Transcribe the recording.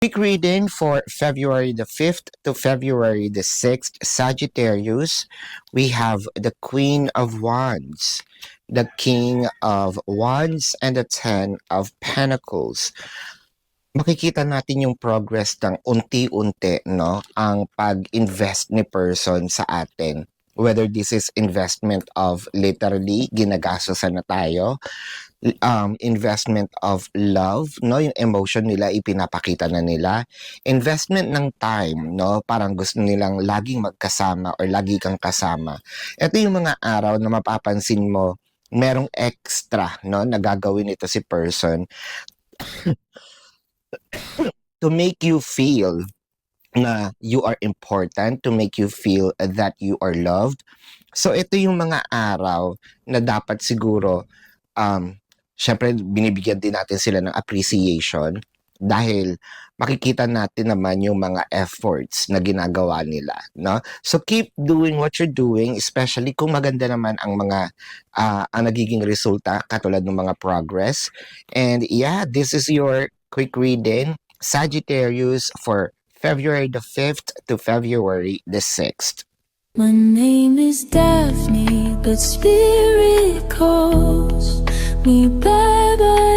Quick reading for February the 5th to February the 6th, Sagittarius. We have the Queen of Wands, the King of Wands, and the Ten of Pentacles. Makikita natin yung progress ng unti-unti, no? Ang pag-invest ni person sa atin. Whether this is investment of literally, ginagastosan na tayo, investment of love, no? Yung emotion nila, ipinapakita na nila. Investment ng time, no? Parang gusto nilang laging magkasama or lagi kang kasama. Ito yung mga araw na mapapansin mo, merong extra, no? Na gagawin ito si person to make you feel na you are important, to make you feel that you are loved. So ito yung mga araw na dapat siguro, syempre binibigyan din natin sila ng appreciation dahil makikita natin naman yung mga efforts na ginagawa nila, no? So keep doing what you're doing, especially kung maganda naman ang mga ang nagiging resulta katulad ng mga progress. And yeah, this is your quick reading, Sagittarius, for February the 5th to February the 6th. My name is Daphne, but spirit calls me bye-bye.